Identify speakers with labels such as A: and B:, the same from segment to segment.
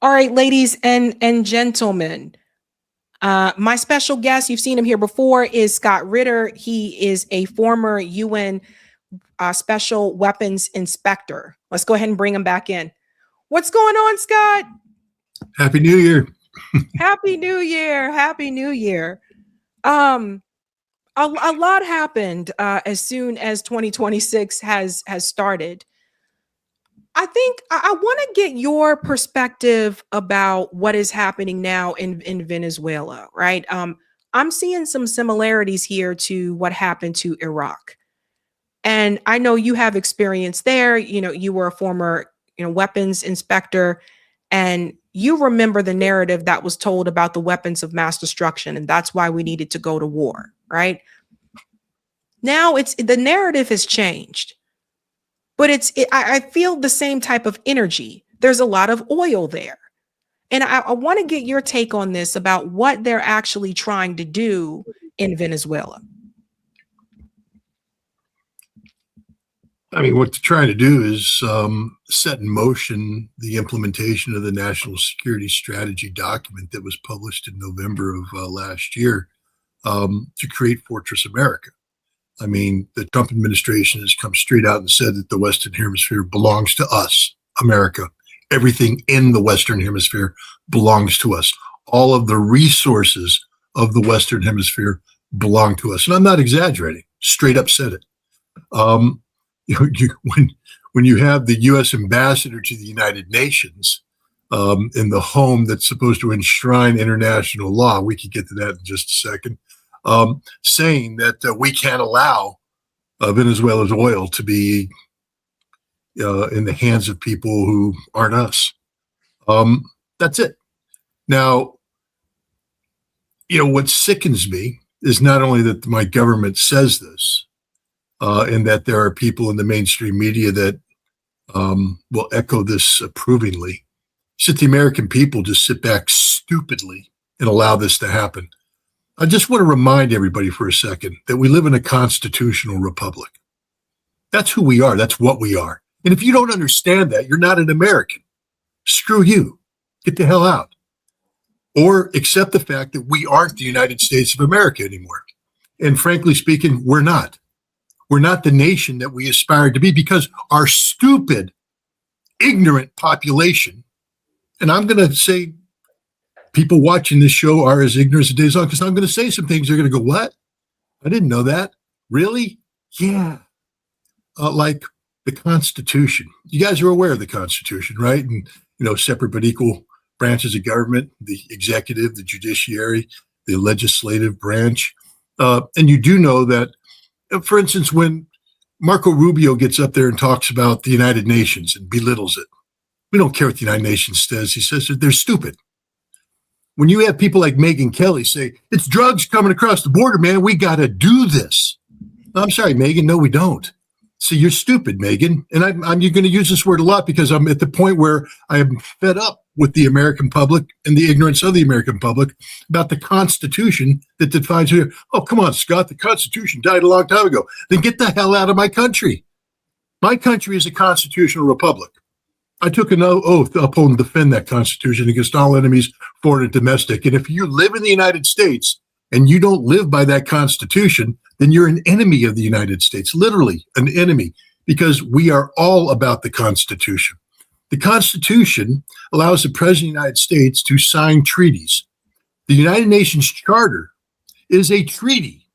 A: All right, ladies and gentlemen, my special guest, you've seen him here before, is Scott Ritter. He is a former UN Special Weapons Inspector. Let's go ahead and bring him back in. What's going on, Scott?
B: Happy New Year.
A: Happy New Year. Happy New Year. A lot happened as soon as 2026 has started. I think I want to get your perspective about what is happening now in Venezuela, right? I'm seeing some similarities here to what happened to Iraq. And I know you have experience there. You know, you were a former, weapons inspector, and you remember the narrative that was told about the weapons of mass destruction, and that's why we needed to go to war, right? Now it's the narrative has changed. But I feel the same type of energy. There's a lot of oil there. And I want to get your take on this about what they're actually trying to do in Venezuela.
B: I mean, what they're trying to do is set in motion the implementation of the National Security Strategy document that was published in November of last year to create Fortress America. I mean, the Trump administration has come straight out and said that the Western Hemisphere belongs to us, America. Everything in the Western Hemisphere belongs to us. All of the resources of the Western Hemisphere belong to us. And I'm not exaggerating, straight up said it. When you have the U.S. ambassador to the United Nations in the home that's supposed to enshrine international law, we could get to that in just a second, saying that we can't allow Venezuela's oil to be in the hands of people who aren't us. That's it. Now, what sickens me is not only that my government says this, and that there are people in the mainstream media that will echo this approvingly. It's that the American people just sit back stupidly and allow this to happen. I just want to remind everybody for a second that we live in a constitutional republic. That's who we are. That's what we are. And if you don't understand that, you're not an American. Screw you. Get the hell out. Or accept the fact that we aren't the United States of America anymore. And frankly speaking, we're not. We're not the nation that we aspire to be because our stupid, ignorant population, and I'm going to say people watching this show are as ignorant as the days on, because I'm going to say some things. They're going to go, what? I didn't know that. Really? Yeah. Like the Constitution. You guys are aware of the Constitution, right? And, separate but equal branches of government, the executive, the judiciary, the legislative branch. And you do know that, for instance, when Marco Rubio gets up there and talks about the United Nations and belittles it, we don't care what the United Nations says. He says that they're stupid. When you have people like Megyn Kelly say, it's drugs coming across the border, man, we got to do this. I'm sorry, Megyn, no, we don't. So you're stupid, Megyn. And you're going to use this word a lot because I'm at the point where I am fed up with the American public and the ignorance of the American public about the Constitution that defines here. Oh, come on, Scott, the Constitution died a long time ago. Then get the hell out of my country. My country is a constitutional republic. I took an oath to uphold and defend that Constitution against all enemies, foreign and domestic. And if you live in the United States and you don't live by that Constitution, then you're an enemy of the United States, literally an enemy, because we are all about the Constitution. The Constitution allows the President of the United States to sign treaties. The United Nations Charter is a treaty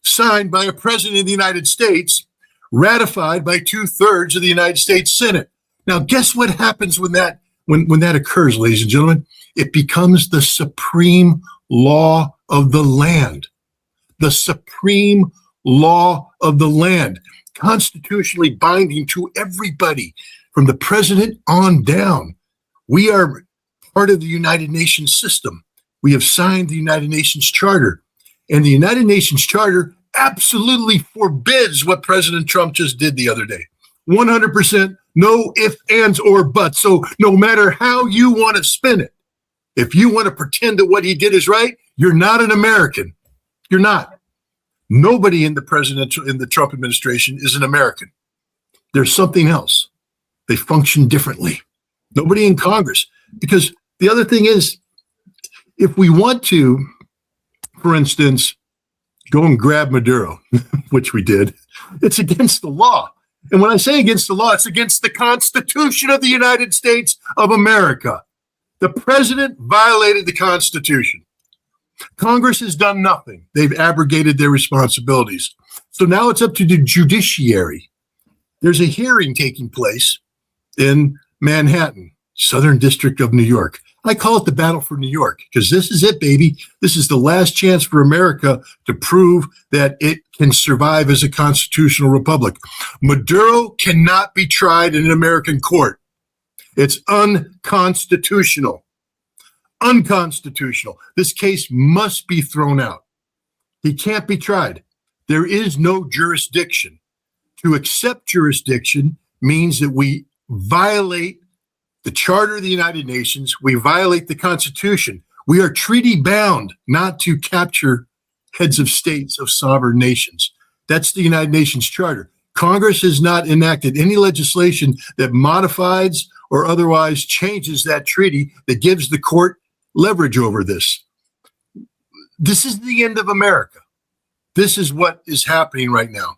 B: signed by a President of the United States, ratified by 2/3 of the United States Senate. Now, guess what happens when that occurs, ladies and gentlemen? It becomes the supreme law of the land. The supreme law of the land, constitutionally binding to everybody from the president on down. We are part of the United Nations system. We have signed the United Nations Charter, and the United Nations Charter absolutely forbids what President Trump just did the other day. 100%, no ifs, ands, or buts. So no matter how you want to spin it, if you want to pretend that what he did is right, you're not an American. You're not. Nobody in the Trump administration is an American. There's something else. They function differently. Nobody in Congress. Because the other thing is, if we want to, for instance, go and grab Maduro, which we did, it's against the law. And when I say against the law, it's against the Constitution of the United States of America. The president violated the Constitution. Congress has done nothing. They've abrogated their responsibilities. So now it's up to the judiciary. There's a hearing taking place in Manhattan, Southern District of New York. I call it the battle for New York because this is it, baby. This is the last chance for America to prove that it can survive as a constitutional republic. Maduro cannot be tried in an American court. It's unconstitutional. Unconstitutional. This case must be thrown out. He can't be tried. There is no jurisdiction. To accept jurisdiction means that we violate the Charter of the United Nations. We violate the Constitution. We are treaty bound not to capture heads of states of sovereign nations. That's the United Nations Charter. Congress has not enacted any legislation that modifies or otherwise changes that treaty that gives the court leverage over this. This is the end of America. This is what is happening right now.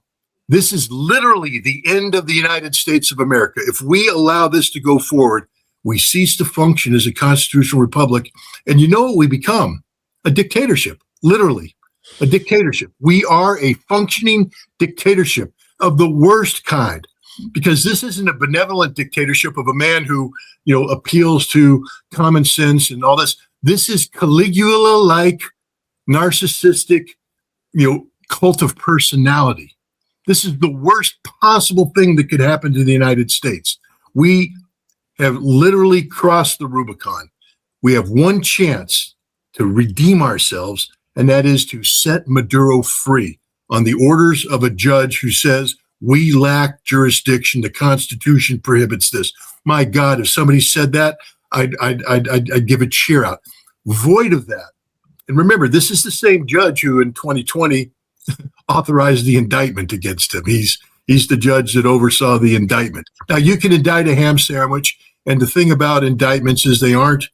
B: This is literally the end of the United States of America. If we allow this to go forward, we cease to function as a constitutional republic. And you know what we become? A dictatorship, literally a dictatorship. We are a functioning dictatorship of the worst kind, because this isn't a benevolent dictatorship of a man who, appeals to common sense and all this. This is Caligula-like, narcissistic, cult of personality. This is the worst possible thing that could happen to the United States. We have literally crossed the Rubicon. We have one chance to redeem ourselves, and that is to set Maduro free on the orders of a judge who says, we lack jurisdiction. The Constitution prohibits this. My God, if somebody said that, I'd give a cheer out. Void of that. And remember, this is the same judge who in 2020 authorized the indictment against him. He's the judge that oversaw the indictment. Now, you can indict a ham sandwich, and the thing about indictments is they aren't,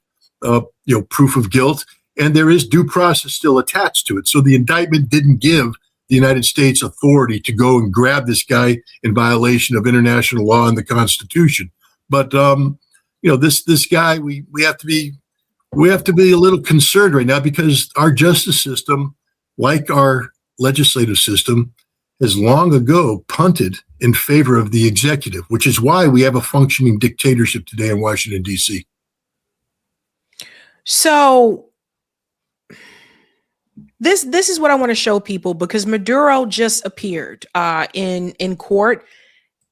B: proof of guilt, and there is due process still attached to it. So the indictment didn't give the United States authority to go and grab this guy in violation of international law and the Constitution. But this guy, we have to be a little concerned right now, because our justice system, like our legislative system, has long ago punted in favor of the executive, which is why we have a functioning dictatorship today in Washington, D.C.
A: So this is what I want to show people, because Maduro just appeared in court,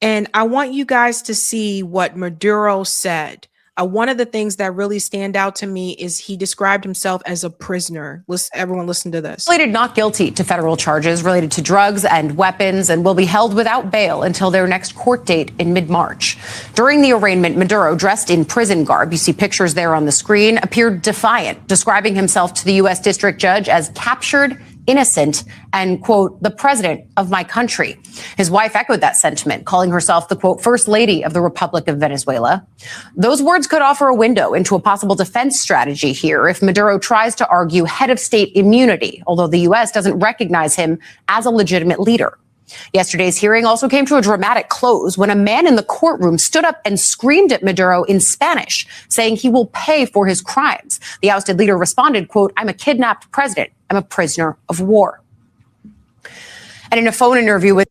A: and I want you guys to see what Maduro said. One of the things that really stand out to me is he described himself as a prisoner. Everyone listen to this.
C: Pleaded not guilty to federal charges related to drugs and weapons, and will be held without bail until their next court date in mid-March. During the arraignment, Maduro, dressed in prison garb, you see pictures there on the screen, appeared defiant, describing himself to the U.S. district judge as captured, innocent, and, quote, the president of my country. His wife echoed that sentiment, calling herself the, quote, first lady of the Republic of Venezuela. Those words could offer a window into a possible defense strategy here if Maduro tries to argue head of state immunity, although the U.S. doesn't recognize him as a legitimate leader. Yesterday's hearing also came to a dramatic close when a man in the courtroom stood up and screamed at Maduro in Spanish, saying he will pay for his crimes. The ousted leader responded, quote, I'm a kidnapped president. I'm a prisoner of war. And in a phone interview with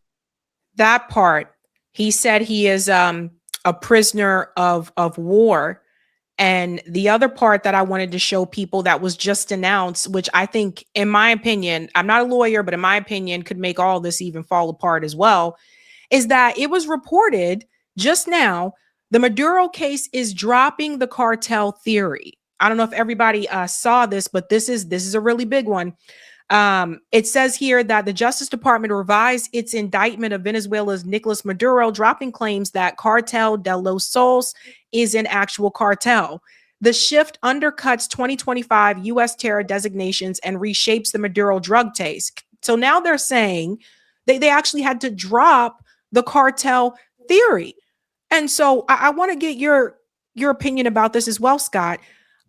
A: that part, he said he is a prisoner of war. And the other part that I wanted to show people that was just announced, which I think, in my opinion, I'm not a lawyer, but in my opinion, could make all this even fall apart as well, is that it was reported just now, the Maduro case is dropping the cartel theory. I don't know if everybody saw this, but this is a really big one. It says here that the Justice Department revised its indictment of Venezuela's Nicolas Maduro, dropping claims that Cartel de los Soles is an actual cartel. The shift undercuts 2025 U.S. terror designations and reshapes the Maduro drug case. So now they're saying they actually had to drop the cartel theory. And so I want to get your your opinion about this as well, Scott.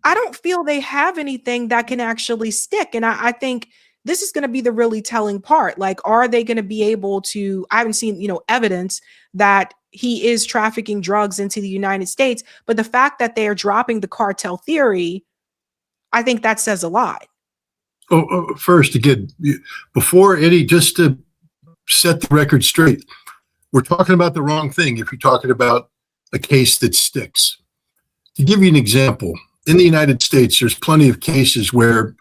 A: I don't feel they have anything that can actually stick. And I think this is going to be the really telling part. Like, are they going to be able to? I haven't seen, evidence that he is trafficking drugs into the United States, but the fact that they are dropping the cartel theory, I think that says a lot.
B: First, again, before any, just to set the record straight, we're talking about the wrong thing if you're talking about a case that sticks. To give you an example, in the United States, there's plenty of cases where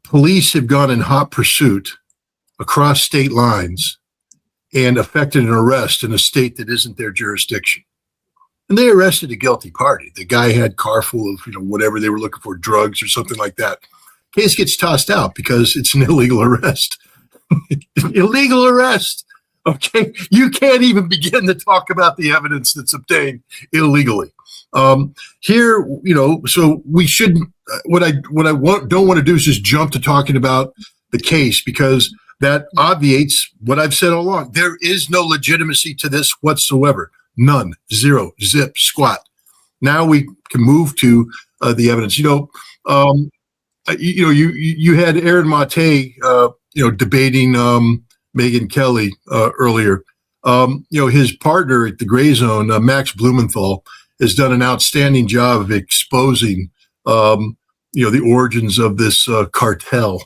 B: police have gone in hot pursuit across state lines and effected an arrest in a state that isn't their jurisdiction. And they arrested a guilty party. The guy had a car full of, whatever they were looking for, drugs or something like that. Case gets tossed out because it's an illegal arrest. Illegal arrest. Okay. You can't even begin to talk about the evidence that's obtained illegally. Here, so we shouldn't, what I don't want to do is just jump to talking about the case, because that obviates what I've said all along. There is no legitimacy to this whatsoever. None, zero, zip, squat. Now we can move to the evidence. You had Aaron Mate, debating Megyn Kelly earlier. His partner at the Gray Zone, Max Blumenthal, has done an outstanding job of exposing, the origins of this cartel.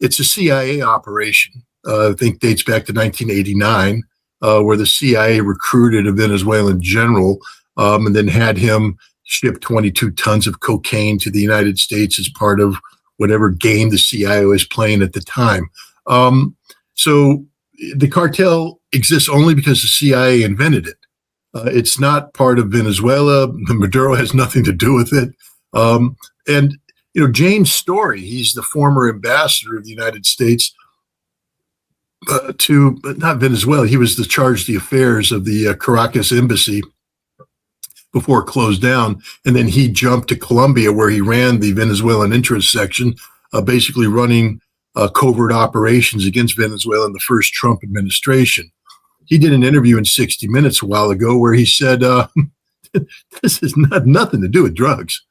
B: It's a CIA operation. I think dates back to 1989. Where the CIA recruited a Venezuelan general and then had him ship 22 tons of cocaine to the United States as part of whatever game the CIA was playing at the time. So the cartel exists only because the CIA invented it. It's not part of Venezuela. Maduro has nothing to do with it. And James Story, he's the former ambassador of the United States to not Venezuela. He was the charge the affairs of the Caracas embassy before it closed down. And then he jumped to Colombia, where he ran the Venezuelan interest section, basically running covert operations against Venezuela in the first Trump administration. He did an interview in 60 Minutes a while ago where he said, this is nothing to do with drugs.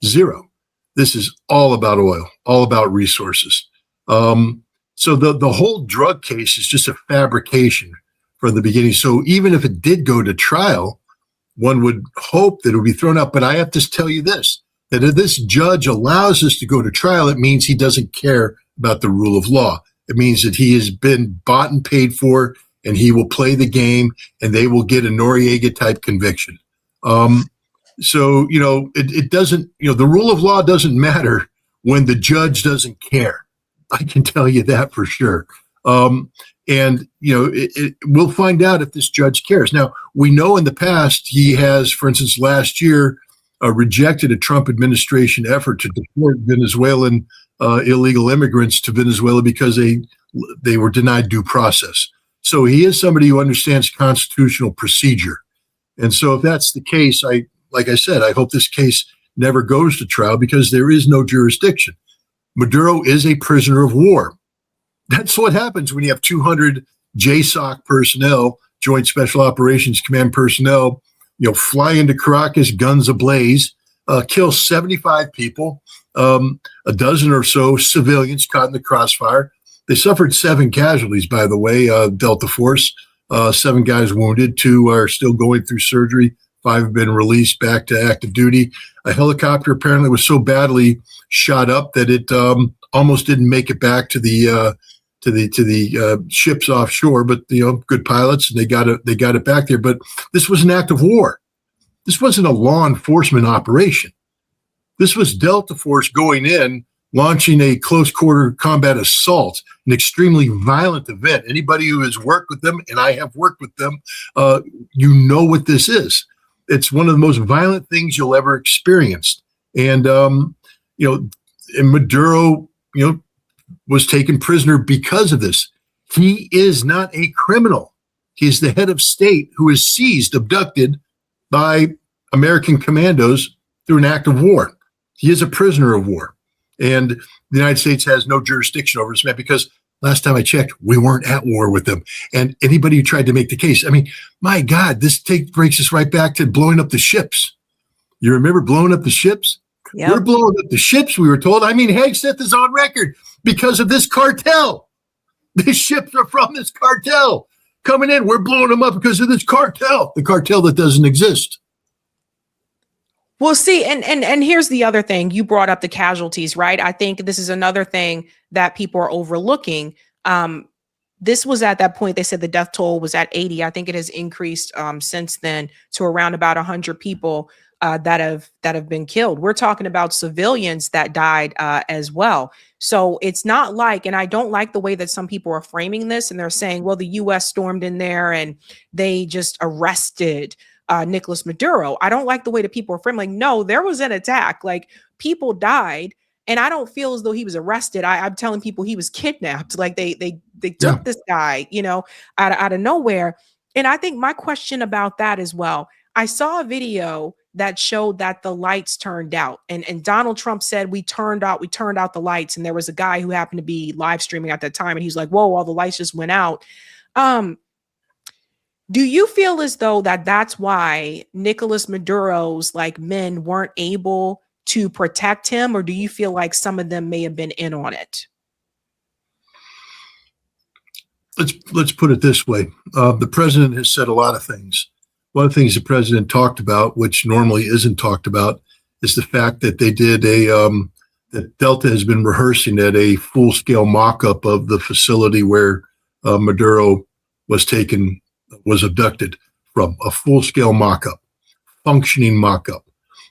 B: Zero. This is all about oil, all about resources. So the whole drug case is just a fabrication from the beginning. So even if it did go to trial, one would hope that it would be thrown out. But I have to tell you this, that if this judge allows us to go to trial, it means he doesn't care about the rule of law. It means that he has been bought and paid for, and he will play the game, and they will get a Noriega type conviction. So, it doesn't, the rule of law doesn't matter when the judge doesn't care. I can tell you that for sure. We'll find out if this judge cares. Now, we know in the past he has, for instance, last year, rejected a Trump administration effort to deport Venezuelan illegal immigrants to Venezuela because they were denied due process. So he is somebody who understands constitutional procedure. And so if that's the case, like I said, I hope this case never goes to trial because there is no jurisdiction. Maduro is a prisoner of war. That's what happens when you have 200 JSOC personnel, Joint Special Operations Command personnel, fly into Caracas, guns ablaze, kill 75 people, a dozen or so civilians caught in the crossfire. They suffered 7 casualties, by the way, Delta Force, 7 guys wounded, 2 are still going through surgery. 5 have been released back to active duty. A helicopter apparently was so badly shot up that it almost didn't make it back to the ships offshore. But good pilots, and they got it back there. But this was an act of war. This wasn't a law enforcement operation. This was Delta Force going in, launching a close quarter combat assault, an extremely violent event. Anybody who has worked with them, and I have worked with them, what this is. It's one of the most violent things you'll ever experience. And, and Maduro, was taken prisoner because of this. He is not a criminal. He's the head of state who is seized, abducted by American commandos through an act of war. He is a prisoner of war. And the United States has no jurisdiction over this man because Last time I checked, we weren't at war with them. And anybody who tried to make the case, I mean, my God, this breaks us right back to blowing up the ships. You remember blowing up the ships?
A: Yep.
B: We're blowing up the ships, we were told. I mean, Hegseth is on record because of this cartel. These ships are from this cartel coming in. We're blowing them up because of this cartel, the cartel that doesn't exist.
A: Well, see, and here's the other thing. You brought up the casualties, right? I think this is another thing that people are overlooking. This was at that point, they said the death toll was at 80. I think it has increased since then to around about 100 people that have been killed. We're talking about civilians that died as well. So it's not like, and I don't like the way that some people are framing this, and they're saying, well, the U.S. stormed in there and they just arrested Nicolas Maduro. I don't like the way that people are framing. Like, no, there was an attack. Like, people died, and I don't feel as though he was arrested. I'm telling people he was kidnapped. Like they took this guy, out of nowhere. And I think my question about that as well. I saw a video that showed that the lights turned out, and Donald Trump said we turned out the lights, and there was a guy who happened to be live streaming at that time, and he's like, whoa, all the lights just went out. Do you feel as though that's why Nicolas Maduro's men weren't able to protect him, or do you feel like some of them may have been in on it?
B: Let's put it this way. The president has said a lot of things. One of the things the president talked about, which normally isn't talked about, is the fact that they did that Delta has been rehearsing at a full-scale mock-up of the facility where Maduro was abducted from, a full-scale mock-up, functioning mock-up.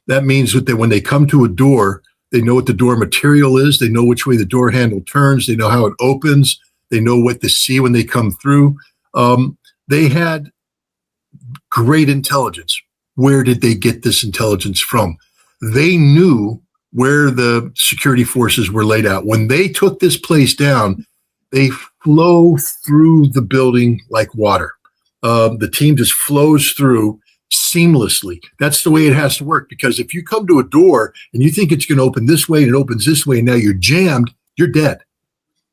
B: That means that when they come to a door, they know what the door material is. They know which way the door handle turns. They know how it opens. They know what to see when they come through. They had great intelligence. Where did they get this intelligence from? They knew where the security forces were laid out. When they took this place down, they flow through the building like water. The team just flows through seamlessly. That's the way it has to work, because if you come to a door and you think it's going to open this way and it opens this way, and now you're jammed, you're dead.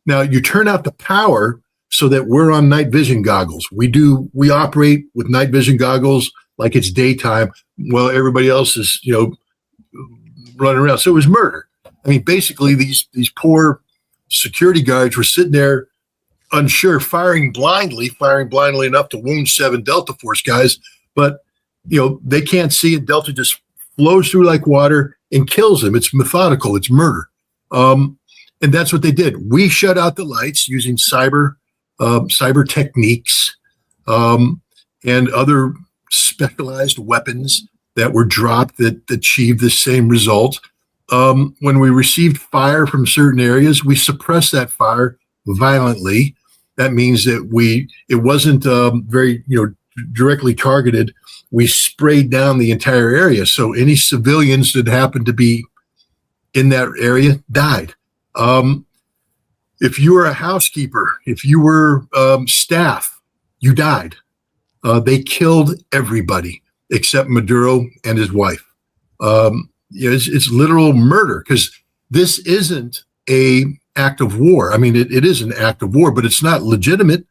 B: Now you turn out the power so that we're on night vision goggles. We operate with night vision goggles like it's daytime while everybody else is, running around. So it was murder. I mean, basically these poor security guards were sitting there unsure, firing blindly enough to wound 7 Delta Force guys, but they can't see it. Delta just flows through like water and kills them. It's methodical. It's murder. And that's what they did. We shut out the lights using cyber techniques and other specialized weapons that were dropped that achieved the same result. When we received fire from certain areas, we suppressed that fire violently. That means that it wasn't very directly targeted. We sprayed down the entire area, so any civilians that happened to be in that area died. If you were a housekeeper, if you were staff, you died. They killed everybody except Maduro and his wife. It's literal murder, because this isn't a act of war. I mean, it is an act of war, but it's not legitimate.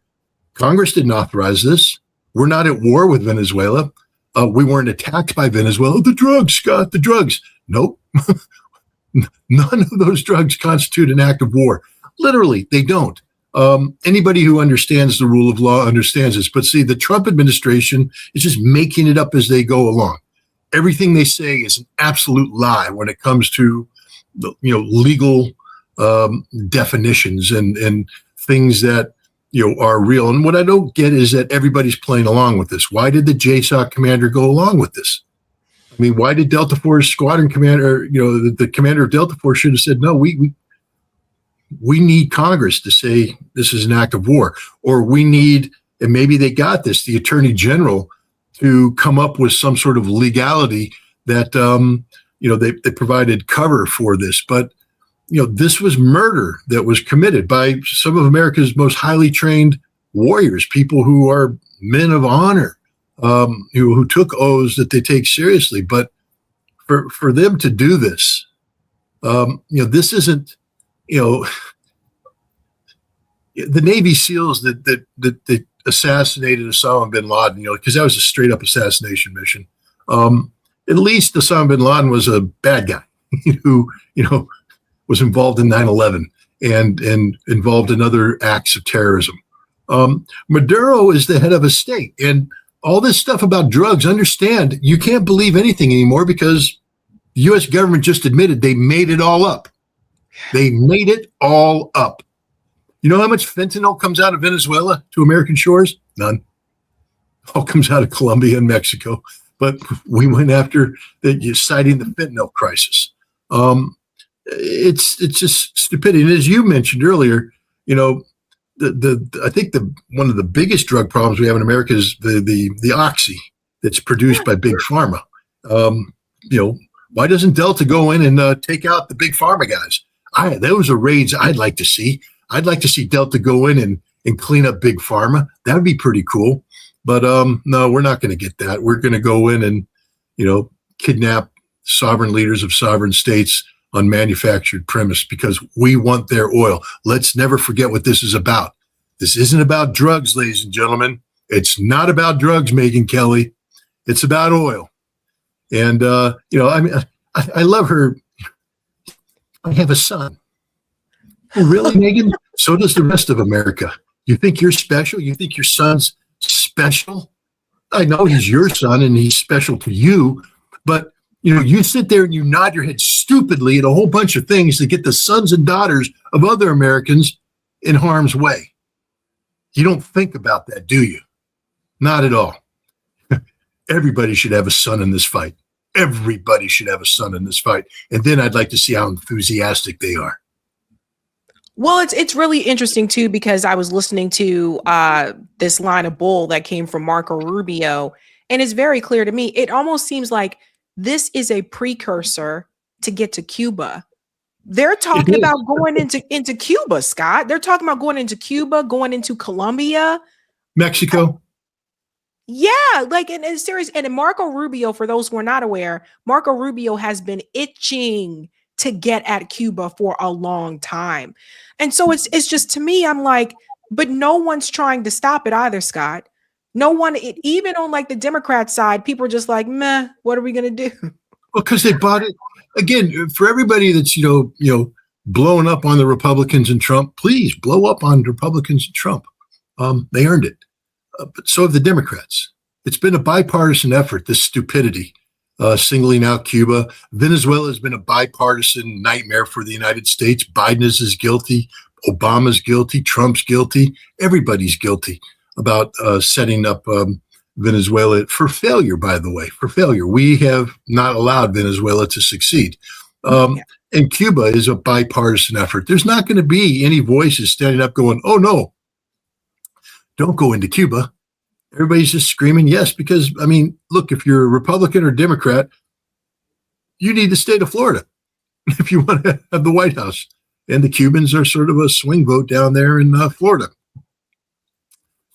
B: Congress didn't authorize this. We're not at war with Venezuela. We weren't attacked by Venezuela. The drugs, Scott, the drugs. Nope. None of those drugs constitute an act of war. Literally, they don't. Anybody who understands the rule of law understands this. But see, the Trump administration is just making it up as they go along. Everything they say is an absolute lie when it comes to legal definitions and things that are real. And what I don't get is that everybody's playing along with this. Why did the JSOC commander go along with this? I mean, why did Delta Force squadron commander, the commander of Delta Force should have said, no, we need Congress to say this is an act of war, or we need, and maybe they got this, the attorney general to come up with some sort of legality that, they provided cover for this. But, this was murder that was committed by some of America's most highly trained warriors, people who are men of honor, who took oaths that they take seriously. But for them to do this, this isn't, the Navy SEALs that assassinated Osama bin Laden, because that was a straight up assassination mission. At least Osama bin Laden was a bad guy who, was involved in 9/11 and involved in other acts of terrorism. Maduro is the head of a state, and all this stuff about drugs, understand, you can't believe anything anymore because the U.S. government just admitted they made it all up. They made it all up. You know how much fentanyl comes out of Venezuela to American shores? None. All comes out of Colombia and Mexico. But we went after citing the fentanyl crisis. It's just stupidity. And as you mentioned earlier, I think one of the biggest drug problems we have in America is the oxy that's produced by big pharma. Why doesn't Delta go in and take out the big pharma guys? Those are raids I'd like to see. I'd like to see Delta go in and clean up big pharma. That would be pretty cool. But no, we're not going to get that. We're going to go in and, kidnap sovereign leaders of sovereign states on manufactured premise because we want their oil. Let's never forget what this is about. This isn't about drugs, ladies and gentlemen. It's not about drugs, Megyn Kelly. It's about oil. And, I love her. I have a son. Oh, really, Megyn? So does the rest of America. You think you're special? You think your son's special? I know he's your son and he's special to you, but you sit there and you nod your head stupidly at a whole bunch of things to get the sons and daughters of other Americans in harm's way. You don't think about that, do you? Not at all. Everybody should have a son in this fight. Everybody should have a son in this fight. And then I'd like to see how enthusiastic they are.
A: Well, it's really interesting, too, because I was listening to this line of bull that came from Marco Rubio, and it's very clear to me. It almost seems like this is a precursor to get to Cuba. They're talking about going into Cuba, Scott. They're talking about going into Cuba, going into Colombia.
B: Mexico.
A: Yeah, like in serious. And Marco Rubio, for those who are not aware, Marco Rubio has been itching to get at Cuba for a long time. And so it's just, to me, I'm like, but no one's trying to stop it either, Scott. No one, even on like the Democrat side, people are just like, meh, what are we going to do?
B: Well, because they bought it. Again, for everybody that's, blowing up on the Republicans and Trump, please blow up on Republicans and Trump. They earned it. But so have the Democrats. It's been a bipartisan effort, this stupidity. Singling out Cuba. Venezuela has been a bipartisan nightmare for the United States. Biden is guilty. Obama's guilty. Trump's guilty. Everybody's guilty about setting up Venezuela for failure, by the way, for failure. We have not allowed Venezuela to succeed. And Cuba is a bipartisan effort. There's not going to be any voices standing up going, oh, no, don't go into Cuba. Everybody's just screaming yes, because, look, if you're a Republican or Democrat, you need the state of Florida if you want to have the White House. And the Cubans are sort of a swing vote down there in Florida.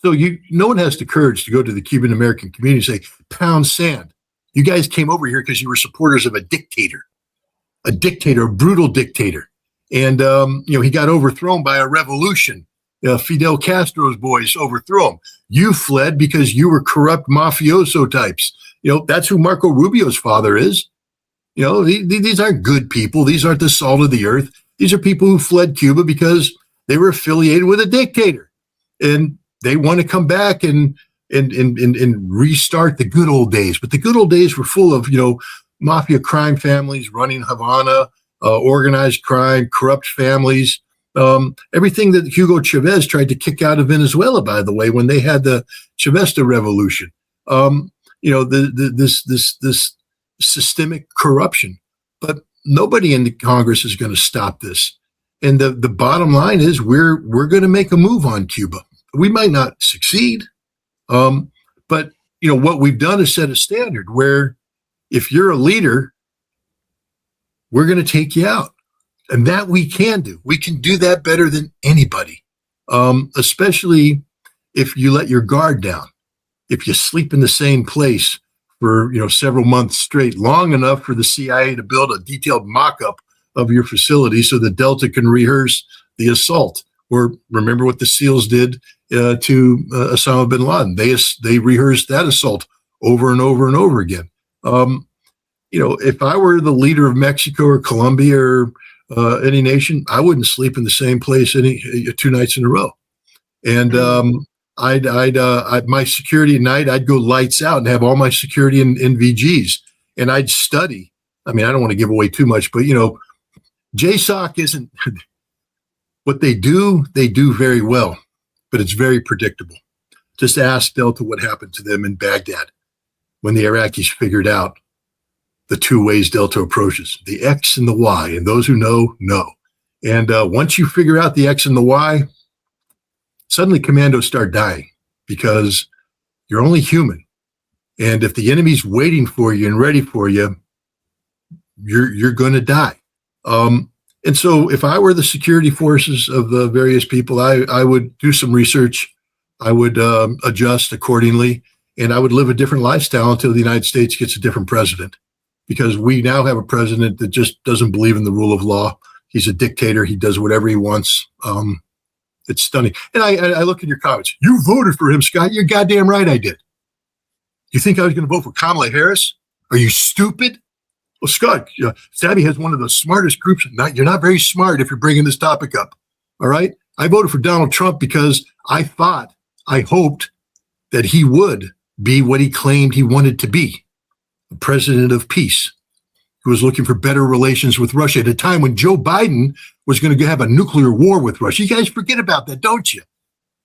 B: So no one has the courage to go to the Cuban American community and say, pound sand. You guys came over here because you were supporters of a dictator, a brutal dictator. And, he got overthrown by a revolution. Fidel Castro's boys overthrew him. You fled because you were corrupt mafioso types. That's who Marco Rubio's father is. These aren't good people. These aren't the salt of the earth. These are people who fled Cuba because they were affiliated with a dictator. And they want to come back and restart the good old days. But the good old days were full of, mafia crime families running Havana, organized crime, corrupt families. Everything that Hugo Chavez tried to kick out of Venezuela, by the way, when they had the Chavista revolution, this systemic corruption, but nobody in the Congress is going to stop this. And the bottom line is we're going to make a move on Cuba. We might not succeed. But what we've done is set a standard where if you're a leader, we're going to take you out. And that we can do. We can do that better than anybody, especially if you let your guard down, if you sleep in the same place for several months straight, long enough for the CIA to build a detailed mock-up of your facility so the Delta can rehearse the assault Or remember what the SEALs did to Osama bin Laden. They rehearsed that assault over and over and over again. If I were the leader of Mexico or Colombia or any nation, I wouldn't sleep in the same place 2 nights in a row. And my security at night, I'd go lights out and have all my security in VGs, and I'd study. I mean, I don't want to give away too much, but JSOC isn't what they do very well, but it's very predictable. Just ask Delta what happened to them in Baghdad when the Iraqis figured out the 2 ways Delta approaches, the X and the Y, and those who know. And once you figure out the X and the Y, suddenly commandos start dying because you're only human. And if the enemy's waiting for you and ready for you, you're going to die. And so if I were the security forces of the various people, I would do some research. I would adjust accordingly, and I would live a different lifestyle until the United States gets a different president, because we now have a president that just doesn't believe in the rule of law. He's a dictator. He does whatever he wants. It's stunning. And I look at your comments. You voted for him, Scott. You're goddamn right I did. You think I was going to vote for Kamala Harris? Are you stupid? Well, Scott, Sabby has one of the smartest groups. You're not very smart if you're bringing this topic up. All right? I voted for Donald Trump because I hoped that he would be what he claimed he wanted to be, a president of peace, who was looking for better relations with Russia at a time when Joe Biden was going to have a nuclear war with Russia. You guys forget about that, don't you?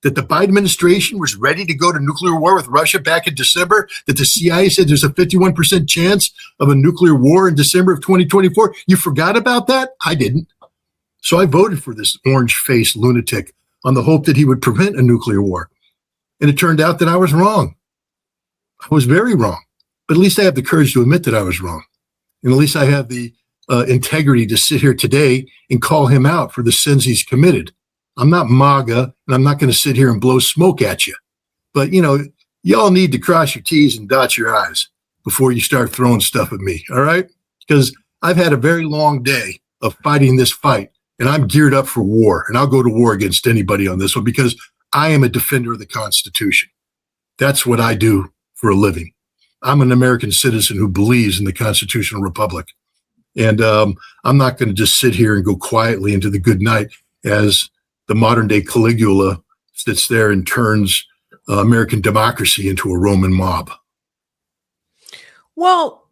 B: That the Biden administration was ready to go to nuclear war with Russia back in December, that the CIA said there's a 51% chance of a nuclear war in December of 2024. You forgot about that? I didn't. So I voted for this orange-faced lunatic on the hope that he would prevent a nuclear war. And it turned out that I was wrong. I was very wrong. But at least I have the courage to admit that I was wrong. And at least I have the integrity to sit here today and call him out for the sins he's committed. I'm not MAGA, and I'm not going to sit here and blow smoke at you. But, y'all need to cross your T's and dot your I's before you start throwing stuff at me, all right? Because I've had a very long day of fighting this fight, and I'm geared up for war, and I'll go to war against anybody on this one because I am a defender of the Constitution. That's what I do for a living. I'm an American citizen who believes in the constitutional republic. And I'm not going to just sit here and go quietly into the good night as the modern day Caligula sits there and turns American democracy into a Roman mob.
A: Well,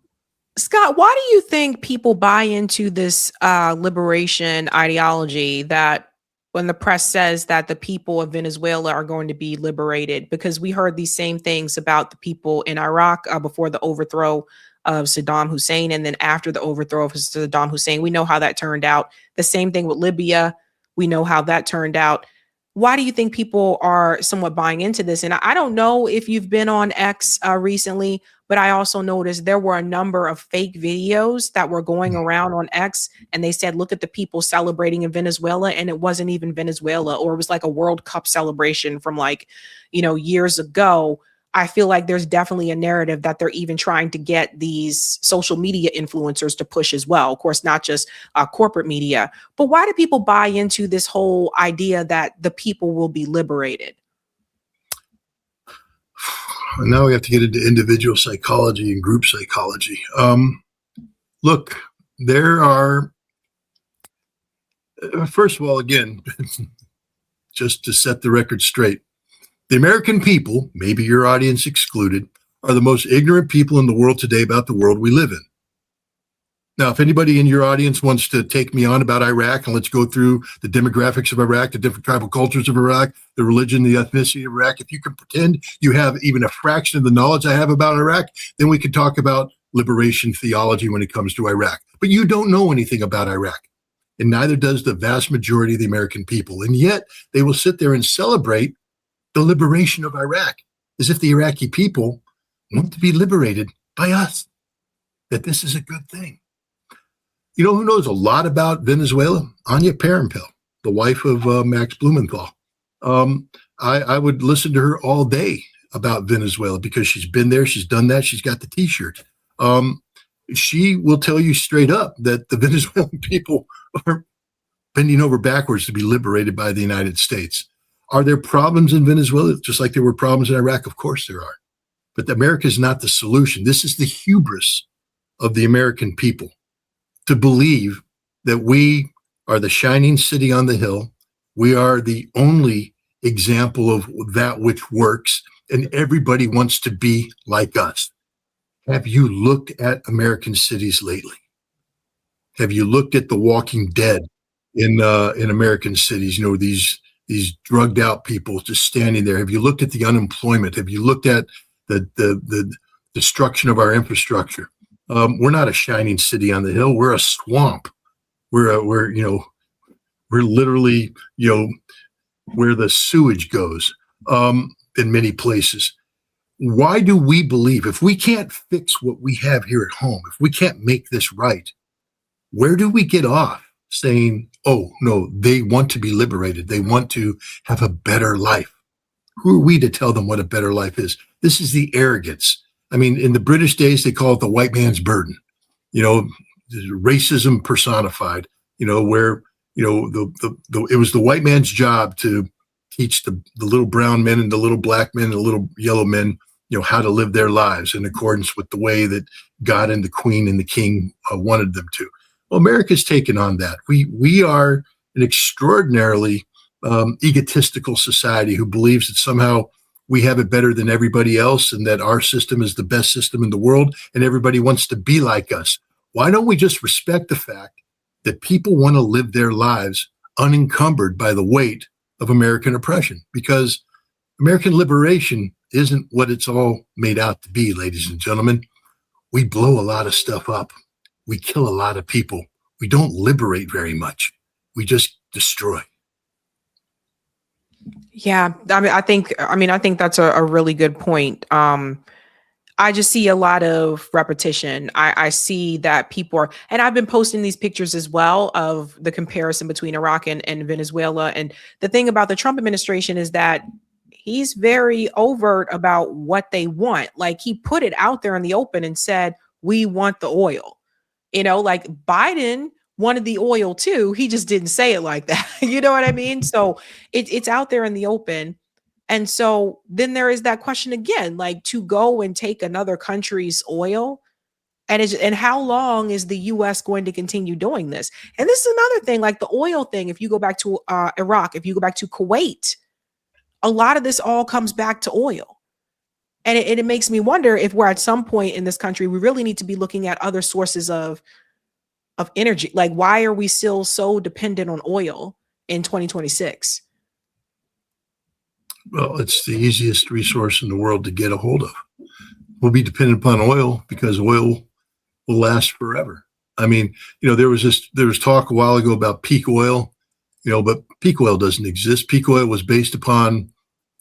A: Scott, why do you think people buy into this liberation ideology that when the press says that the people of Venezuela are going to be liberated? Because we heard these same things about the people in Iraq before the overthrow of Saddam Hussein. And then after the overthrow of Saddam Hussein, we know how that turned out. The same thing with Libya. We know how that turned out. Why do you think people are somewhat buying into this? And I don't know if you've been on X recently, but I also noticed there were a number of fake videos that were going around on X, and they said, look at the people celebrating in Venezuela, and it wasn't even Venezuela, or it was like a World Cup celebration from years ago. I feel like there's definitely a narrative that they're even trying to get these social media influencers to push as well. Of course, not just corporate media. But why do people buy into this whole idea that the people will be liberated?
B: Now we have to get into individual psychology and group psychology. Look, there are, first of all, again, just to set the record straight, the American people, maybe your audience excluded, are the most ignorant people in the world today about the world we live in. Now, if anybody in your audience wants to take me on about Iraq, and let's go through the demographics of Iraq, the different tribal cultures of Iraq, the religion, the ethnicity of Iraq, if you can pretend you have even a fraction of the knowledge I have about Iraq, then we can talk about liberation theology when it comes to Iraq. But you don't know anything about Iraq, and neither does the vast majority of the American people. And yet they will sit there and celebrate the liberation of Iraq as if the Iraqi people want to be liberated by us, that this is a good thing. You know who knows a lot about Venezuela? Anya Parampil, the wife of Max Blumenthal. I would listen to her all day about Venezuela because she's been there, she's done that, she's got the T-shirt. She will tell you straight up that the Venezuelan people are bending over backwards to be liberated by the United States. Are there problems in Venezuela, just like there were problems in Iraq? Of course there are. But America is not the solution. This is the hubris of the American people, to believe that we are the shining city on the hill. We are the only example of that which works, and everybody wants to be like us. Have you looked at American cities lately? Have you looked at the Walking Dead in American cities? You know, these drugged out people just standing there. Have you looked at the unemployment? Have you looked at the destruction of our infrastructure? We're not a shining city on the hill. We're a swamp. We're literally, where the sewage goes in many places. Why do we believe, if we can't fix what we have here at home, if we can't make this right, where do we get off saying, oh, no, they want to be liberated. They want to have a better life. Who are we to tell them what a better life is? This is the arrogance. I mean, in the British days, they call it the white man's burden, racism personified, where, it was the white man's job to teach the little brown men and the little black men and the little yellow men, how to live their lives in accordance with the way that God and the Queen and the King wanted them to. Well, America's taken on that. We are an extraordinarily egotistical society who believes that somehow we have it better than everybody else and that our system is the best system in the world and everybody wants to be like us. Why don't we just respect the fact that people want to live their lives unencumbered by the weight of American oppression? Because American liberation isn't what it's all made out to be, ladies and gentlemen. We blow a lot of stuff up. We kill a lot of people. We don't liberate very much. We just destroy.
A: Yeah, I think that's a really good point. I just see a lot of repetition. I see that people are, and I've been posting these pictures as well of the comparison between Iraq and Venezuela. And the thing about the Trump administration is that he's very overt about what they want. Like, he put it out there in the open and said, we want the oil. Like Biden wanted the oil too. He just didn't say it like that. You know what I mean? So it's out there in the open. And so then there is that question again, like, to go and take another country's oil. And how long is the U.S. going to continue doing this? And this is another thing, like the oil thing. If you go back to Iraq, if you go back to Kuwait, a lot of this all comes back to oil. And it makes me wonder if we're at some point in this country, we really need to be looking at other sources of energy. Like, why are we still so dependent on oil in 2026?
B: Well, it's the easiest resource in the world to get a hold of. We'll be dependent upon oil because oil will last forever. I mean, there was talk a while ago about peak oil, but peak oil doesn't exist. Peak oil was based upon,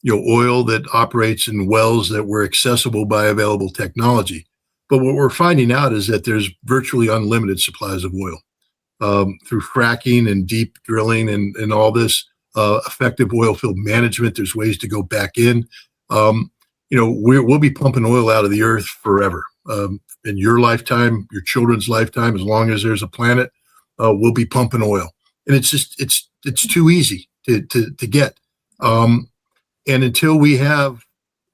B: oil that operates in wells that were accessible by available technology. But what we're finding out is that there's virtually unlimited supplies of oil through fracking and deep drilling and all this effective oil field management. There's ways to go back in. We'll be pumping oil out of the earth forever. In your lifetime, your children's lifetime, as long as there's a planet, we'll be pumping oil. And it's just, it's too easy to get. And until we have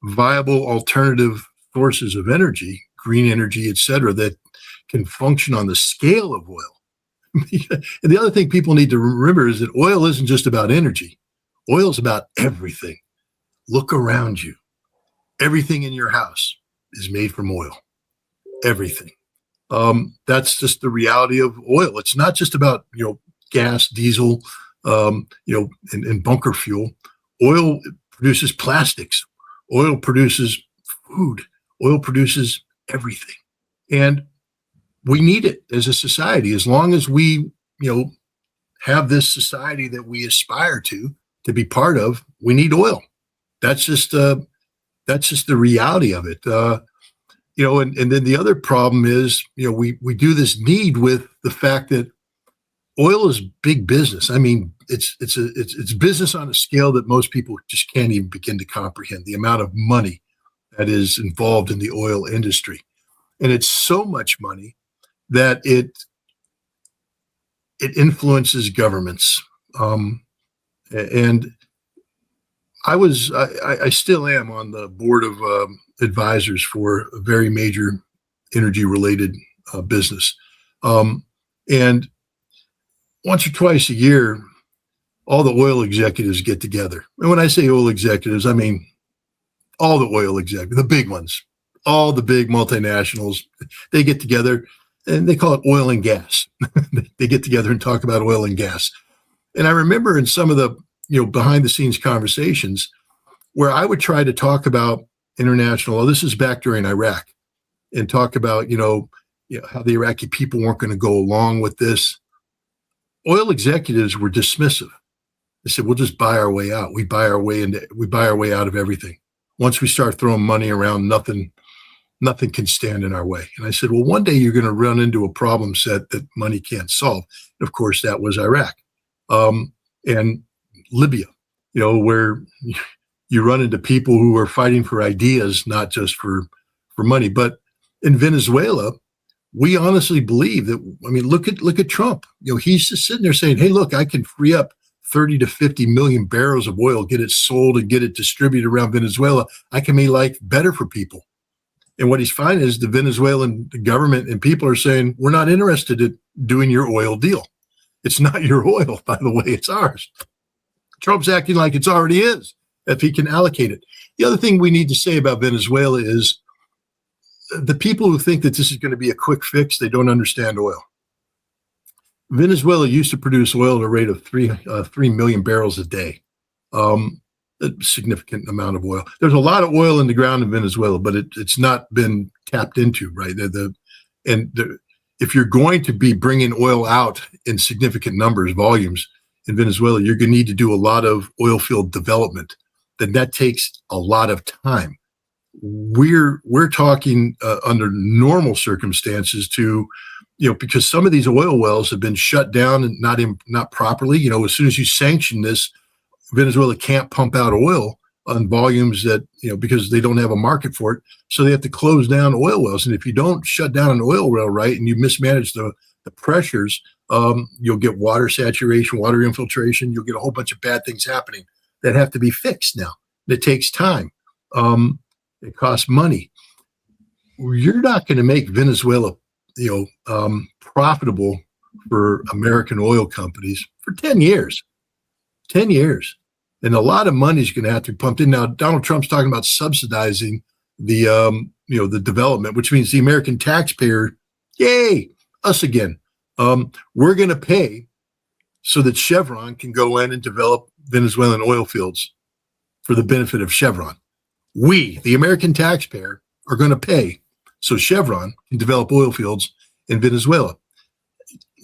B: viable alternative sources of energy, green energy, et cetera, that can function on the scale of oil. And the other thing people need to remember is that oil isn't just about energy. Oil is about everything. Look around you. Everything in your house is made from oil. Everything. That's just the reality of oil. It's not just about, gas, diesel, and bunker fuel. Oil produces plastics. Oil produces food. Oil produces everything. And we need it as a society. As long as we, have this society that we aspire to be part of, we need oil. That's just the reality of it. And then the other problem is, we do this need with the fact that oil is big business. I mean, it's business on a scale that most people just can't even begin to comprehend, the amount of money that is involved in the oil industry. And it's so much money that it it influences governments. And I still am on the board of advisors for a very major energy related business. And once or twice a year, all the oil executives get together. And when I say oil executives, I mean all the oil executives, the big ones, all the big multinationals, they get together and they call it oil and gas. They get together and talk about oil and gas. And I remember in some of the behind the scenes conversations where I would try to talk about international, this is back during Iraq, and talk about, how the Iraqi people weren't going to go along with this. Oil executives were dismissive. They said, we'll just buy our way out. We buy our way out of everything. Once we start throwing money around, nothing can stand in our way. And I said, well, one day you're going to run into a problem set that money can't solve. And of course, that was Iraq and Libya, where you run into people who are fighting for ideas, not just for money. But in Venezuela, we honestly believe that, look at Trump. He's just sitting there saying, hey, look, I can free up 30 to 50 million barrels of oil, get it sold and get it distributed around Venezuela. I can make life better for people. And what he's finding is the Venezuelan government and people are saying, we're not interested in doing your oil deal. It's not your oil, by the way, it's ours. Trump's acting like it's already is, if he can allocate it. The other thing we need to say about Venezuela is the people who think that this is going to be a quick fix, they don't understand oil. Venezuela used to produce oil at a rate of 3 million barrels a day, a significant amount of oil. There's a lot of oil in the ground in Venezuela, but it's not been tapped into, right? If you're going to be bringing oil out in significant numbers, volumes in Venezuela, you're going to need to do a lot of oil field development. Then that takes a lot of time. We're talking under normal circumstances to, because some of these oil wells have been shut down and not properly. As soon as you sanction this, Venezuela can't pump out oil on volumes that, because they don't have a market for it. So they have to close down oil wells. And if you don't shut down an oil well right and you mismanage the pressures, you'll get water saturation, water infiltration. You'll get a whole bunch of bad things happening that have to be fixed now. It takes time. It costs money. You're not going to make Venezuela, profitable for American oil companies for 10 years. 10 years. And a lot of money is going to have to be pumped in. Now, Donald Trump's talking about subsidizing the development, which means the American taxpayer, yay, us again. We're going to pay so that Chevron can go in and develop Venezuelan oil fields for the benefit of Chevron. We, the American taxpayer, are going to pay so Chevron can develop oil fields in Venezuela.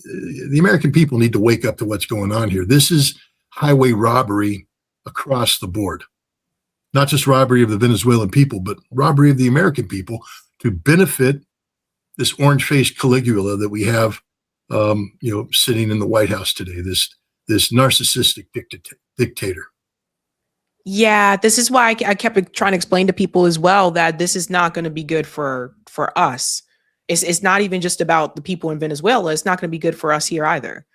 B: The American people need to wake up to what's going on here. This is highway robbery across the board. Not just robbery of the Venezuelan people, but robbery of the American people to benefit this orange-faced Caligula that we have, sitting in the White House today, this narcissistic dictator.
A: Yeah, this is why I kept trying to explain to people as well that this is not going to be good for us. It's not even just about the people in Venezuela. It's not going to be good for us here either.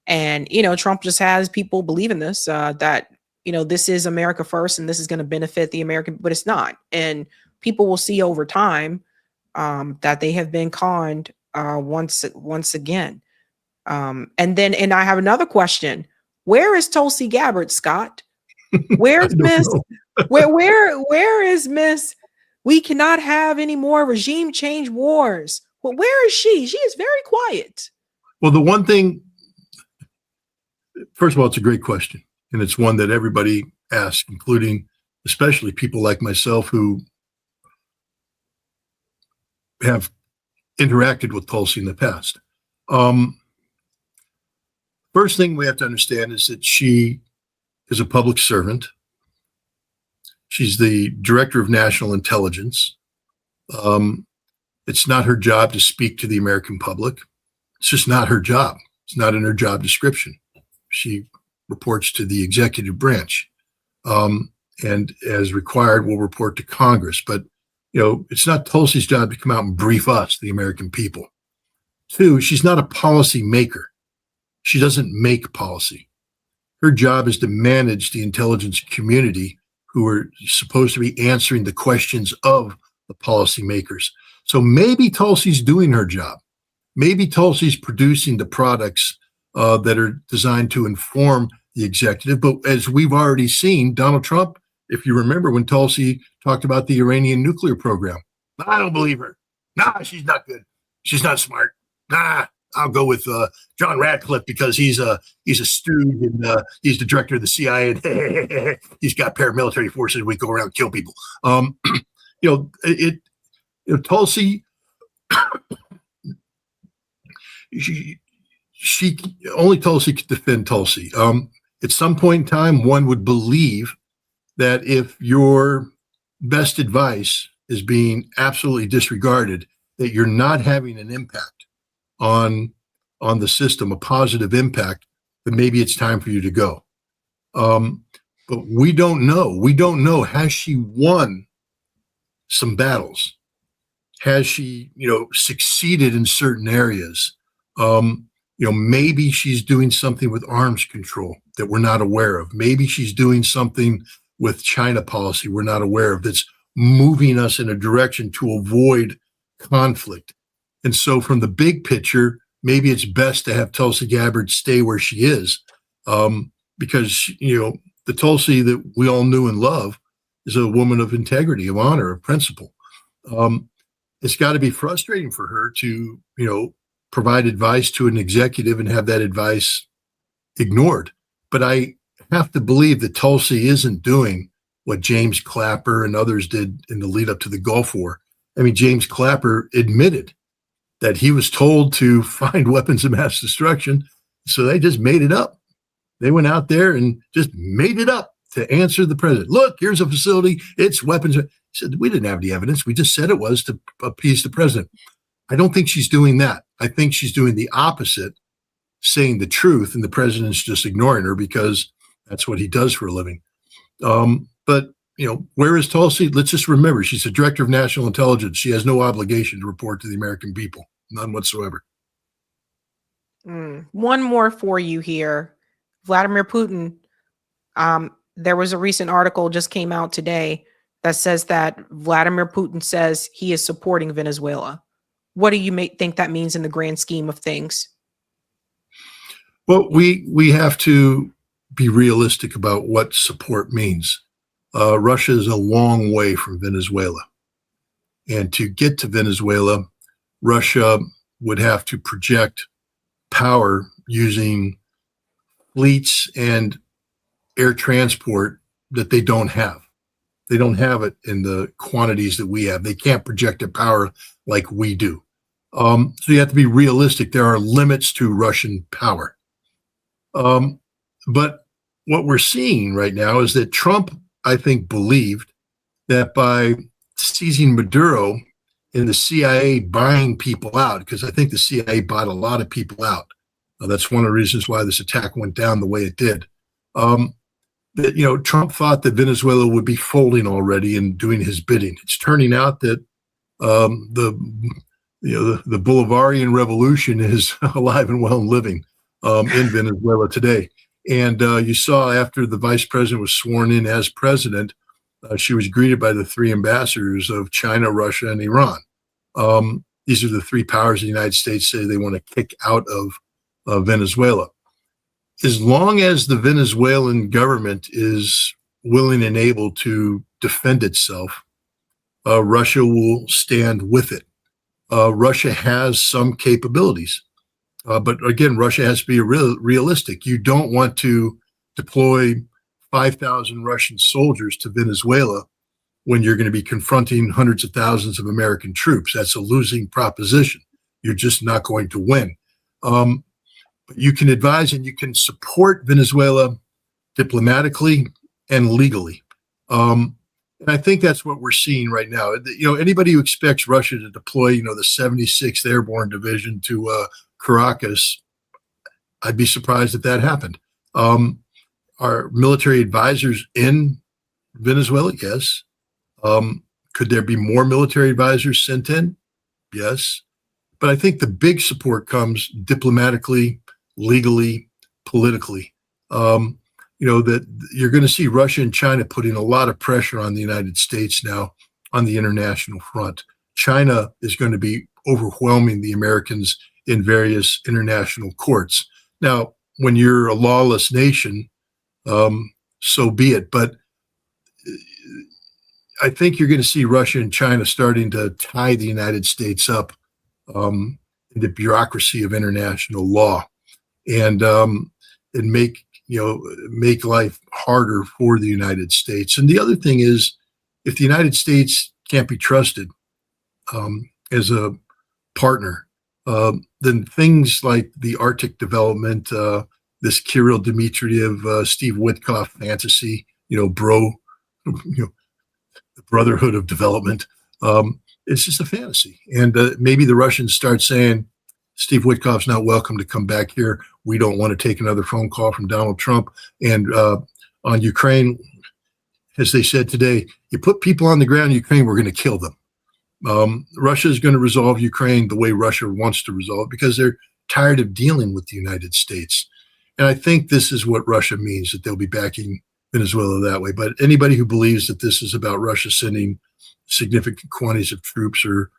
A: And, Trump just has people believe in this, that, this is America first and this is going to benefit the American, but it's not. And people will see over time that they have been conned once again. And I have another question. Where is Tulsi Gabbard, Scott? Where's Miss? Where is Miss? We cannot have any more regime change wars. Well, where is she? She is very quiet.
B: Well, the one thing, first of all, it's a great question. And it's one that everybody asks, including especially people like myself who have interacted with Tulsi in the past. First thing we have to understand is that she is a public servant. She's the director of national intelligence. It's not her job to speak to the American public. It's just not her job. It's not in her job description. She reports to the executive branch, and as required, will report to Congress. But, it's not Tulsi's job to come out and brief us, the American people. Two, she's not a policy maker. She doesn't make policy. Her job is to manage the intelligence community who are supposed to be answering the questions of the policymakers. So maybe Tulsi's doing her job. Maybe Tulsi's producing the products that are designed to inform the executive. But as we've already seen, Donald Trump, if you remember when Tulsi talked about the Iranian nuclear program, I don't believe her. Nah, she's not good. She's not smart. Nah, I'll go with John Radcliffe because he's a stooge and he's the director of the CIA. He's got paramilitary forces. We go around and kill people. Tulsi, she only Tulsi could defend Tulsi. At some point in time, one would believe that if your best advice is being absolutely disregarded, that you're not having an impact on the system, a positive impact, then maybe it's time for you to go. But we don't know. We don't know. Has she won some battles? Has she, succeeded in certain areas? Maybe she's doing something with arms control that we're not aware of. Maybe she's doing something with China policy we're not aware of that's moving us in a direction to avoid conflict. And so from the big picture, maybe it's best to have Tulsi Gabbard stay where she is, because, the Tulsi that we all knew and love is a woman of integrity, of honor, of principle. It's got to be frustrating for her to, provide advice to an executive and have that advice ignored. But I have to believe that Tulsi isn't doing what James Clapper and others did in the lead up to the Gulf War. I mean, James Clapper admitted that he was told to find weapons of mass destruction, so they just made it up. They went out there and just made it up to answer the president. Look, here's a facility. It's weapons. He said, we didn't have the evidence. We just said it was to appease the president. I don't think she's doing that. I think she's doing the opposite, saying the truth, and the president's just ignoring her because that's what he does for a living. But, where is Tulsi? Let's just remember, she's the director of national intelligence. She has no obligation to report to the American people, none whatsoever.
A: One more for you here. Vladimir Putin. There was a recent article just came out today that says that Vladimir Putin says he is supporting Venezuela. What do you think that means in the grand scheme of things?
B: Well, we have to be realistic about what support means. Russia is a long way from Venezuela. And to get to Venezuela, Russia would have to project power using fleets and air transport that they don't have. They don't have it in the quantities that we have. They can't project a power like we do. So you have to be realistic. There are limits to Russian power. But what we're seeing right now is that Trump, I think, believed that by seizing Maduro and the CIA buying people out, because I think the CIA bought a lot of people out. That's one of the reasons why this attack went down the way it did. That, Trump thought that Venezuela would be folding already and doing his bidding. It's turning out that the Bolivarian revolution is alive and well and living in Venezuela today. And you saw after the vice president was sworn in as president, she was greeted by the three ambassadors of China, Russia, and Iran. These are the three powers the United States say they want to kick out of Venezuela. As long as the Venezuelan government is willing and able to defend itself, Russia will stand with it. Russia has some capabilities. But again, Russia has to be realistic. You don't want to deploy 5,000 Russian soldiers to Venezuela when you're going to be confronting hundreds of thousands of American troops. That's a losing proposition. You're just not going to win. But you can advise and you can support Venezuela diplomatically and legally. And I think that's what we're seeing right now. Anybody who expects Russia to deploy, the 76th Airborne Division to Caracas, I'd be surprised if that happened. Are military advisors in Venezuela? Yes. Could there be more military advisors sent in? Yes. But I think the big support comes diplomatically, legally, politically. That you're going to see Russia and China putting a lot of pressure on the United States now on the international front. China is going to be overwhelming the Americans in various international courts. Now, when you're a lawless nation, so be it. But I think you're going to see Russia and China starting to tie the United States up in the bureaucracy of international law, and make life harder for the United States. And the other thing is, if the United States can't be trusted as a partner, then things like the Arctic development, this Kirill Dmitriev, Steve Witkoff fantasy, the brotherhood of development, it's just a fantasy. And maybe the Russians start saying, Steve Witkoff's not welcome to come back here. We don't want to take another phone call from Donald Trump. And on Ukraine, as they said today, you put people on the ground in Ukraine, we're going to kill them. Russia is going to resolve Ukraine the way Russia wants to resolve it, because they're tired of dealing with the United States. And I think this is what Russia means, that they'll be backing Venezuela that way. But anybody who believes that this is about Russia sending significant quantities of troops or,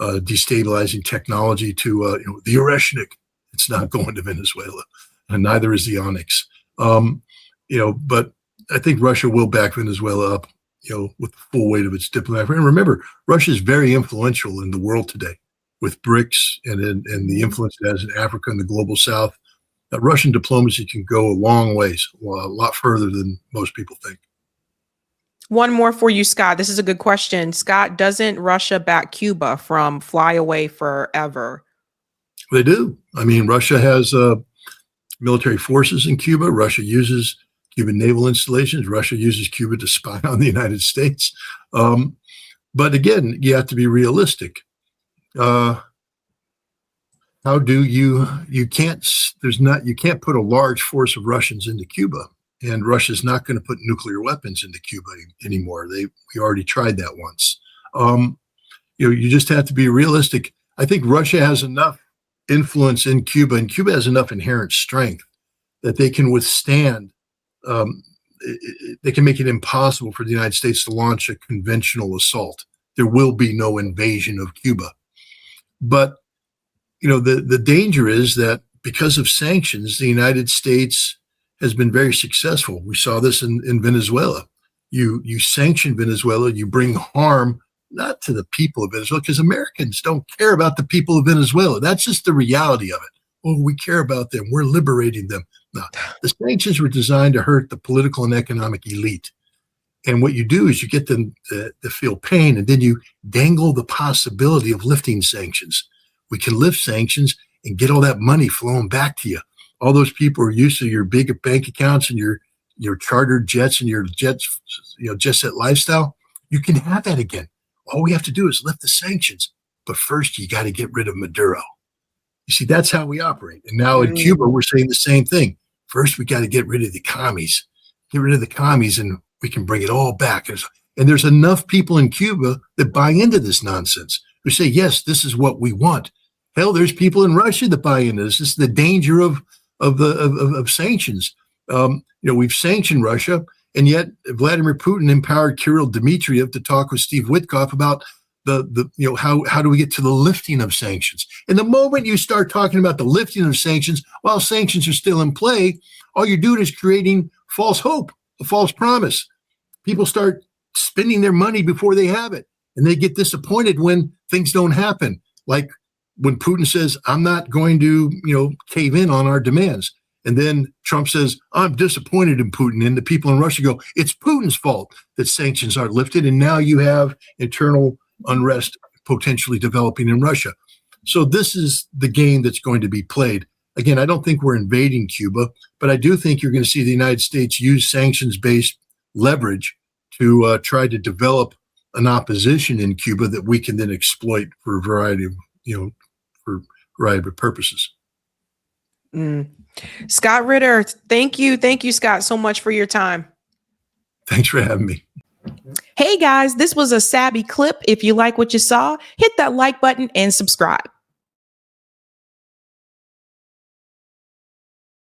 B: destabilizing technology to, the Oreshnik, it's not going to Venezuela, and neither is the Onyx. But I think Russia will back Venezuela up, with the full weight of its diplomatic. And remember, Russia is very influential in the world today with BRICS and the influence it has in Africa and the global South. Russian diplomacy can go a long ways, a lot further than most people think.
A: One more for you, Scott. This is a good question. Scott, doesn't Russia back Cuba from fly away forever?
B: They do. I mean, Russia has military forces in Cuba. Russia uses Cuban naval installations. Russia uses Cuba to spy on the United States. But again, you have to be realistic. How do you can't put a large force of Russians into Cuba, and Russia's not going to put nuclear weapons into Cuba anymore. We already tried that once. You just have to be realistic. I think Russia has enough influence in Cuba, and Cuba has enough inherent strength that they can withstand. They can make it impossible for the United States to launch a conventional assault. There will be no invasion of Cuba. But the danger is that because of sanctions, the United States has been very successful. We saw this in Venezuela. You sanction Venezuela, you bring harm not to the people of Venezuela, because Americans don't care about the people of Venezuela. That's just the reality of it. Oh, we care about them. We're liberating them. No, the sanctions were designed to hurt the political and economic elite. And what you do is you get them to feel pain, and then you dangle the possibility of lifting sanctions. We can lift sanctions and get all that money flowing back to you. All those people are used to your big bank accounts and your chartered jets and your jet set lifestyle. You can have that again. All we have to do is lift the sanctions. But first, you got to get rid of Maduro. You see, that's how we operate. And now in Cuba, we're saying the same thing. First, we got to get rid of the commies. Get rid of the commies, and we can bring it all back. And there's enough people in Cuba that buy into this nonsense, who say, yes, this is what we want. Hell, there's people in Russia that buy into this. This is the danger of sanctions. We've sanctioned Russia, and yet Vladimir Putin empowered Kirill Dmitriev to talk with Steve Witkoff about how do we get to the lifting of sanctions. And the moment you start talking about the lifting of sanctions, while sanctions are still in play, all you're doing is creating false hope, a false promise. People start spending their money before they have it, and they get disappointed when things don't happen. Like when Putin says, I'm not going to, cave in on our demands. And then Trump says, I'm disappointed in Putin. And the people in Russia go, it's Putin's fault that sanctions aren't lifted. And now you have internal unrest potentially developing in Russia. So this is the game that's going to be played. Again, I don't think we're invading Cuba, but I do think you're going to see the United States use sanctions-based leverage to try to develop an opposition in Cuba that we can then exploit for a variety of purposes.
A: Scott Ritter, thank you. Thank you, Scott, so much for your time.
B: Thanks for having me.
A: Hey guys, this was a Sabby clip. If you like what you saw, hit that like button and subscribe.